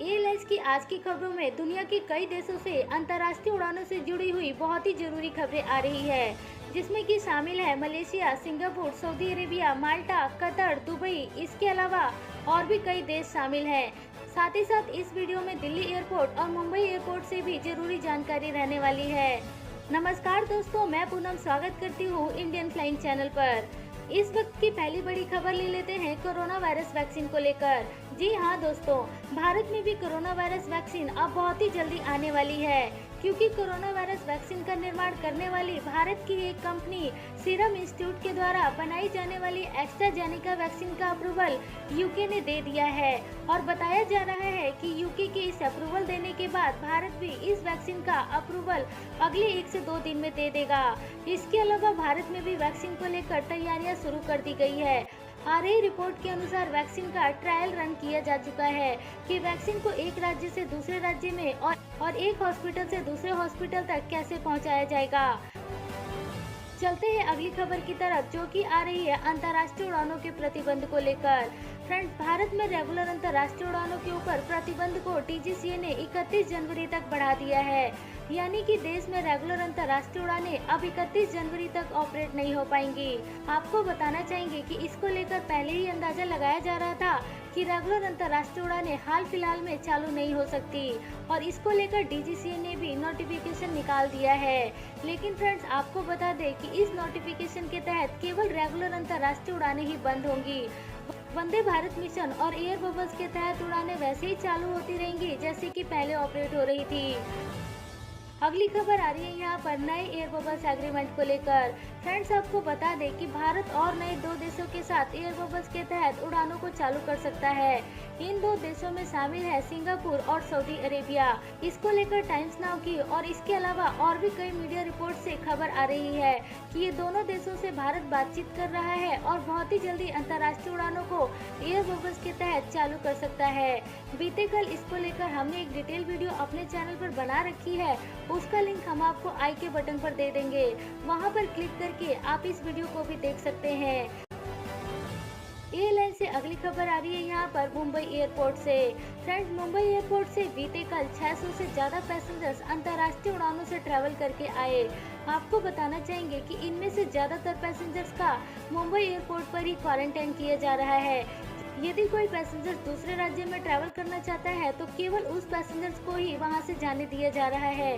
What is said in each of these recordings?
Airlines की आज की खबरों में दुनिया के कई देशों से अंतर्राष्ट्रीय उड़ानों से जुड़ी हुई बहुत ही जरूरी खबरें आ रही है, जिसमें कि शामिल है मलेशिया, सिंगापुर, सऊदी अरेबिया, माल्टा, कतर, दुबई। इसके अलावा और भी कई देश शामिल हैं। साथ ही साथ इस वीडियो में दिल्ली एयरपोर्ट और मुंबई एयरपोर्ट से भी जरूरी जानकारी रहने वाली है। नमस्कार दोस्तों, मैं पूनम स्वागत करती हूँ इंडियन फ्लाइंग चैनल पर। इस वक्त की पहली बड़ी खबर ले लेते हैं कोरोना वायरस वैक्सीन को लेकर। जी हाँ दोस्तों, भारत में भी कोरोना वायरस वैक्सीन अब बहुत ही जल्दी आने वाली है, क्योंकि कोरोना वायरस वैक्सीन का निर्माण करने वाली भारत की एक कंपनी सीरम इंस्टीट्यूट के द्वारा बनाई जाने वाली एस्ट्राजेनेका वैक्सीन का अप्रूवल यूके ने दे दिया है। और बताया जा रहा है कि यूके के इस अप्रूवल देने के बाद भारत भी इस वैक्सीन का अप्रूवल अगले 1 से 2 दिन में दे देगा। इसके अलावा भारत में भी वैक्सीन को लेकर तैयारियां शुरू कर दी गई है। आ रही रिपोर्ट के अनुसार वैक्सीन का ट्रायल रन किया जा चुका है कि वैक्सीन को एक राज्य से दूसरे राज्य में और एक हॉस्पिटल से दूसरे हॉस्पिटल तक कैसे पहुंचाया जाएगा। चलते हैं अगली खबर की तरफ, जो कि आ रही है अंतर्राष्ट्रीय उड़ानों के प्रतिबंध को लेकर। फ्रेंड्स, भारत में रेगुलर अंतर्राष्ट्रीय उड़ानों के ऊपर प्रतिबंध को डीजीसीए ने 31 जनवरी तक बढ़ा दिया है, यानी कि देश में रेगुलर अंतर्राष्ट्रीय उड़ानें अब 31 जनवरी तक ऑपरेट नहीं हो पाएंगी। आपको बताना चाहेंगे कि इसको लेकर पहले ही अंदाजा लगाया जा रहा था कि रेगुलर अंतर्राष्ट्रीय उड़ानें हाल फिलहाल में चालू नहीं हो सकती, और इसको लेकर डीजीसीए ने भी नोटिफिकेशन निकाल दिया है। लेकिन फ्रेंड्स, आपको बता दें कि इस नोटिफिकेशन के तहत केवल रेगुलर अंतर्राष्ट्रीय उड़ानें ही बंद होंगी। वंदे भारत मिशन और एयर बबल्स के तहत उड़ानें वैसे ही चालू होती रहेंगी जैसे कि पहले ऑपरेट हो रही थी। अगली खबर आ रही है यहाँ पर नए एयर बबल्स एग्रीमेंट को लेकर। फ्रेंड्स, आपको बता दें कि भारत और नए 2 देशों के साथ एयर बबल्स के तहत उड़ानों को चालू कर सकता है। इन 2 देशों में शामिल है सिंगापुर और सऊदी अरेबिया। इसको लेकर टाइम्स नाउ की और इसके अलावा और भी कई मीडिया रिपोर्ट से खबर आ रही है कि ये दोनों देशों से भारत बातचीत कर रहा है और बहुत ही जल्दी अंतर्राष्ट्रीय उड़ानों को एयर बबल्स के तहत चालू कर सकता है। बीते कल इसको लेकर हमने एक डिटेल वीडियो अपने चैनल पर बना रखी है, उसका लिंक हम आपको आई के बटन पर दे देंगे। वहां पर क्लिक करके आप इस वीडियो को भी देख सकते हैं। एयरलाइन से अगली खबर आ रही है यहाँ पर मुंबई एयरपोर्ट से। फ्रेंड्स, मुंबई एयरपोर्ट से बीते कल 600 से ज्यादा पैसेंजर्स अंतर्राष्ट्रीय उड़ानों से ट्रैवल करके आए। आपको बताना चाहेंगे कि इनमें से ज्यादातर पैसेंजर्स का मुंबई एयरपोर्ट पर ही क्वारंटाइन किया जा रहा है। यदि कोई पैसेंजर दूसरे राज्य में ट्रैवल करना चाहता है तो केवल उस पैसेंजर्स को ही वहां से जाने दिया जा रहा है।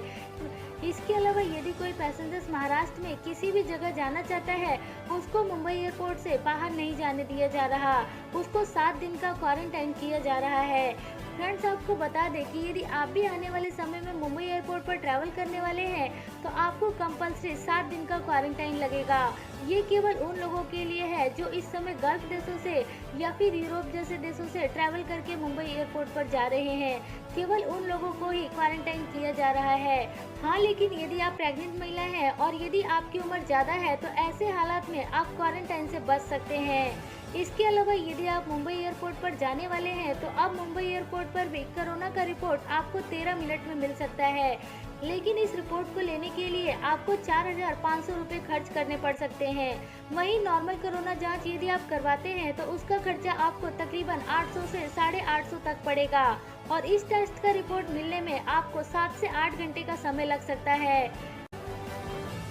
इसके अलावा यदि कोई पैसेंजर्स महाराष्ट्र में किसी भी जगह जाना चाहता है, उसको मुंबई एयरपोर्ट से बाहर नहीं जाने दिया जा रहा, उसको 7 दिन का क्वारंटाइन किया जा रहा है। फ्रेंड्स, आपको बता दें कि यदि आप भी आने वाले समय में मुंबई एयरपोर्ट पर ट्रैवल करने वाले हैं तो आपको कंपल्सरी 7 दिन का क्वारंटाइन लगेगा। ये केवल उन लोगों के लिए है जो इस समय गल्फ देशों से या फिर यूरोप जैसे देशों से ट्रैवल करके मुंबई एयरपोर्ट पर जा रहे हैं। केवल उन लोगों को ही क्वारंटाइन किया जा रहा है। हाँ, लेकिन यदि आप प्रेग्नेंट महिला हैं और यदि आपकी उम्र ज्यादा है तो ऐसे हालात में आप क्वारंटाइन से बच सकते हैं। इसके अलावा यदि आप मुंबई एयरपोर्ट पर जाने वाले हैं तो अब मुंबई एयरपोर्ट पर भी कोरोना का रिपोर्ट आपको 13 मिनट में मिल सकता है, लेकिन इस रिपोर्ट को लेने के लिए आपको 4500 रुपए खर्च करने पड़ सकते हैं। वहीं नॉर्मल कोरोना जांच यदि आप करवाते हैं तो उसका खर्चा आपको तकरीबन 800 से 850 तक पड़ेगा, और इस टेस्ट का रिपोर्ट मिलने में आपको 7 से 8 घंटे का समय लग सकता है।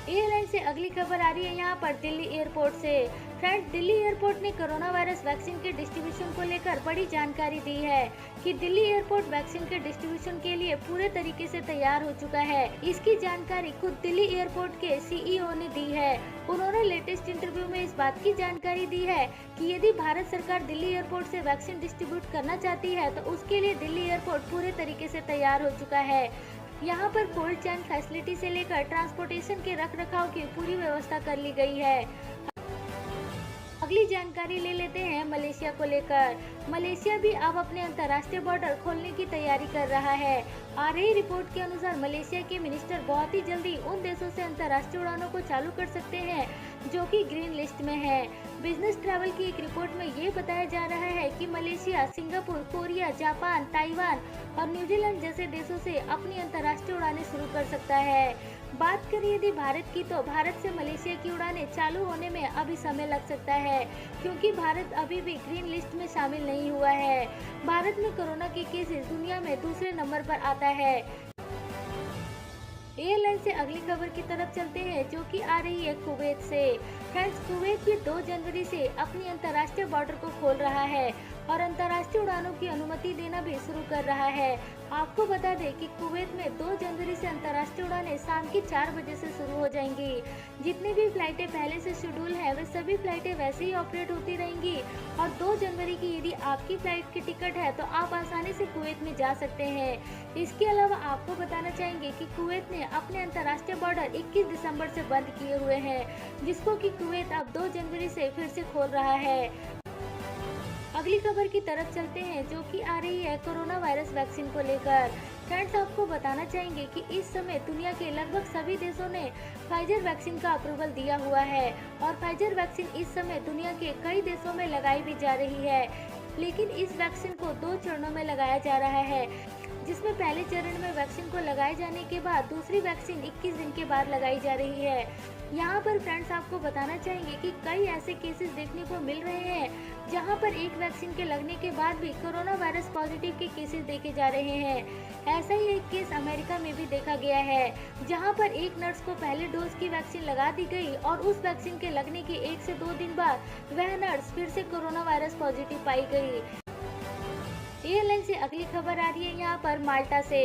एयरलाइन से अगली खबर आ रही है यहाँ पर दिल्ली एयरपोर्ट से। फ्रेंड्स, दिल्ली एयरपोर्ट ने कोरोना वायरस वैक्सीन के डिस्ट्रीब्यूशन को लेकर बड़ी जानकारी दी है कि दिल्ली एयरपोर्ट वैक्सीन के डिस्ट्रीब्यूशन के लिए पूरे तरीके से तैयार हो चुका है। इसकी जानकारी खुद दिल्ली एयरपोर्ट के सीईओ ने दी है। उन्होंने लेटेस्ट इंटरव्यू में इस बात की जानकारी दी है कि यदि भारत सरकार दिल्ली एयरपोर्ट से वैक्सीन डिस्ट्रीब्यूट करना चाहती है तो उसके लिए दिल्ली एयरपोर्ट पूरे तरीके से तैयार हो चुका है। यहाँ पर कोल्ड चेन फैसिलिटी से लेकर ट्रांसपोर्टेशन के रखरखाव की पूरी व्यवस्था कर ली गई है। अगली जानकारी ले लेते हैं मलेशिया को लेकर। मलेशिया भी अब अपने अंतर्राष्ट्रीय बॉर्डर खोलने की तैयारी कर रहा है। आ रही रिपोर्ट के अनुसार मलेशिया के मिनिस्टर बहुत ही जल्दी उन देशों से अंतर्राष्ट्रीय उड़ानों को चालू कर सकते हैं जो कि ग्रीन लिस्ट में है। बिजनेस ट्रैवल की एक रिपोर्ट में ये बताया जा रहा है कि Malaysia, Singapore, Korea, Japan, Taiwan और न्यूजीलैंड जैसे देशों से अपनी अंतर्राष्ट्रीय उड़ानें शुरू कर सकता है। बात करें यदि भारत की, तो भारत से मलेशिया की उड़ानें चालू होने में अभी समय लग सकता है, क्योंकि भारत अभी भी ग्रीन लिस्ट में शामिल नहीं हुआ है। भारत में कोरोना के केसेस दुनिया में दूसरे नंबर पर आता है। एयरलाइन से अगली खबर की तरफ चलते हैं, जो कि आ रही है कुवैत से। फ्रेंड्स, कुवैत भी 2 जनवरी से अपनी अंतर्राष्ट्रीय बॉर्डर को खोल रहा है और अंतर्राष्ट्रीय उड़ानों की अनुमति देना भी शुरू कर रहा है। आपको बता दें कि कुवैत में 2 जनवरी से अंतर्राष्ट्रीय उड़ानें शाम की 4 बजे से शुरू हो जाएंगी। जितनी भी फ्लाइटें पहले से शेड्यूल है, वे सभी फ्लाइटें वैसे ही ऑपरेट होती रहेंगी और 2 जनवरी की यदि आपकी फ्लाइट की टिकट है तो आप आसानी से कुवैत में जा सकते हैं। इसके अलावा आपको बताना चाहेंगे कि कुवैत ने अपने अंतर्राष्ट्रीय बॉर्डर 21 दिसंबर से बंद किए हुए हैं, जिसको कि कुवैत अब 2 जनवरी से फिर से खोल रहा है। अगली खबर की तरफ चलते हैं, जो कि आ रही है कोरोना वायरस वैक्सीन को लेकर। फ्रेंड्स, आपको बताना चाहेंगे कि इस समय दुनिया के लगभग सभी देशों ने फाइजर वैक्सीन का अप्रूवल दिया हुआ है और फाइजर वैक्सीन इस समय दुनिया के कई देशों में लगाई भी जा रही है। लेकिन इस वैक्सीन को 2 चरणों में लगाया जा रहा है, जिसमें पहले चरण में वैक्सीन को लगाए जाने के बाद दूसरी वैक्सीन 21 दिन के बाद लगाई जा रही है। यहाँ पर फ्रेंड्स, आपको बताना चाहेंगे कि कई ऐसे केसेस देखने को मिल रहे हैं जहाँ पर एक वैक्सीन के लगने के बाद भी कोरोना वायरस पॉजिटिव के केसेस देखे जा रहे हैं। ऐसा ही एक केस अमेरिका में भी देखा गया है, जहाँ पर एक नर्स को पहले डोज की वैक्सीन लगा दी गई और उस वैक्सीन के लगने के 1 से 2 दिन बाद वह नर्स फिर से कोरोना वायरस पॉजिटिव पाई गई। एयरलाइन से अगली खबर आ रही है यहाँ पर माल्टा से।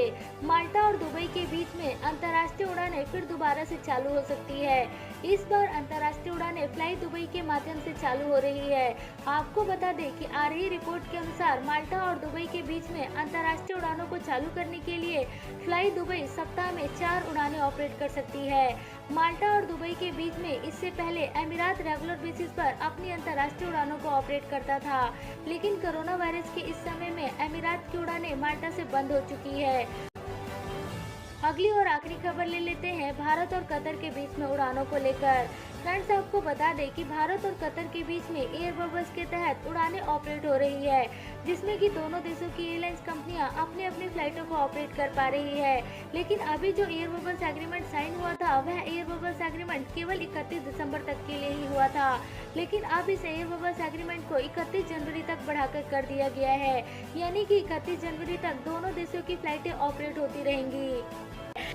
माल्टा और दुबई के बीच में अंतर्राष्ट्रीय उड़ानें फिर दोबारा से चालू हो सकती है। इस बार अंतर्राष्ट्रीय उड़ानें फ्लाई दुबई के माध्यम से चालू हो रही है। आपको बता दें कि आ रही रिपोर्ट के अनुसार माल्टा और दुबई के बीच में अंतर्राष्ट्रीय उड़ानों को चालू करने के लिए फ्लाई दुबई सप्ताह में 4 उड़ानें ऑपरेट कर सकती है। माल्टा और दुबई के बीच में इससे पहले अमीरात रेगुलर बेसिस पर अपनी अंतर्राष्ट्रीय उड़ानों को ऑपरेट करता था, लेकिन कोरोना वायरस के इस समय में अमीरात की उड़ानें माल्टा से बंद हो चुकी है। अगली और आखिरी खबर ले लेते हैं भारत और कतर के बीच में उड़ानों को लेकर। फ्रेंड्स, आपको बता दें कि भारत और कतर के बीच में एयर बबल्स के तहत उड़ानें ऑपरेट हो रही है, जिसमें कि दोनों देशों की एयरलाइंस कंपनियां अपनी अपनी फ्लाइटों को ऑपरेट कर पा रही है। लेकिन अभी जो एयर बबल्स एग्रीमेंट साइन हुआ था, वह एयर बबल्स एग्रीमेंट केवल 31 दिसंबर तक के लिए ही हुआ था, लेकिन अब इस एयर बबल्स एग्रीमेंट को 31 जनवरी तक बढ़ाकर कर दिया गया है, यानी कि 31 जनवरी तक दोनों देशों की फ्लाइटें ऑपरेट होती रहेंगी।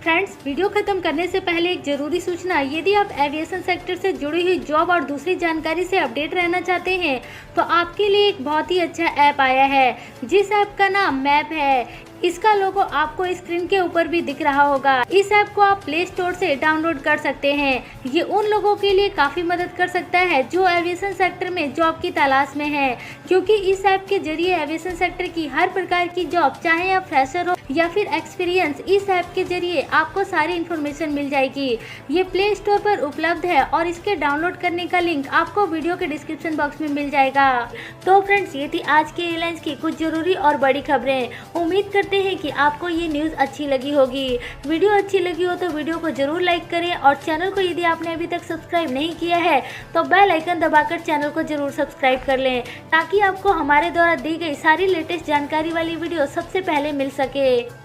फ्रेंड्स, वीडियो खत्म करने से पहले एक जरूरी सूचना, यदि आप एविएशन सेक्टर से जुड़ी हुई जॉब और दूसरी जानकारी से अपडेट रहना चाहते हैं तो आपके लिए एक बहुत ही अच्छा ऐप आया है, जिस ऐप का नाम मैप है। इसका लोगो आपको स्क्रीन के ऊपर भी दिख रहा होगा। इस ऐप को आप प्ले स्टोर से डाउनलोड कर सकते हैं। ये उन लोगों के लिए काफी मदद कर सकता है जो एविएशन सेक्टर में जॉब की तलाश में है, क्योंकि इस ऐप के जरिए एविएशन सेक्टर की हर प्रकार की जॉब, चाहे आप फ्रेशर हो या फिर एक्सपीरियंस, इस ऐप के जरिए आपको सारी इन्फॉर्मेशन मिल जाएगी। ये प्ले स्टोर पर उपलब्ध है और इसके डाउनलोड करने का लिंक आपको वीडियो के डिस्क्रिप्शन बॉक्स में मिल जाएगा। तो फ्रेंड्स, ये थी आज के एयरलाइंस की कुछ जरूरी और बड़ी खबरें। उम्मीद करते हैं कि आपको ये न्यूज़ अच्छी लगी होगी। वीडियो अच्छी लगी हो तो वीडियो को जरूर लाइक करें और चैनल को यदि आपने अभी तक सब्सक्राइब नहीं किया है तो बेल आइकन दबाकर चैनल को जरूर सब्सक्राइब कर लें, ताकि आपको हमारे द्वारा दी गई सारी लेटेस्ट जानकारी वाली वीडियो सबसे पहले मिल सके।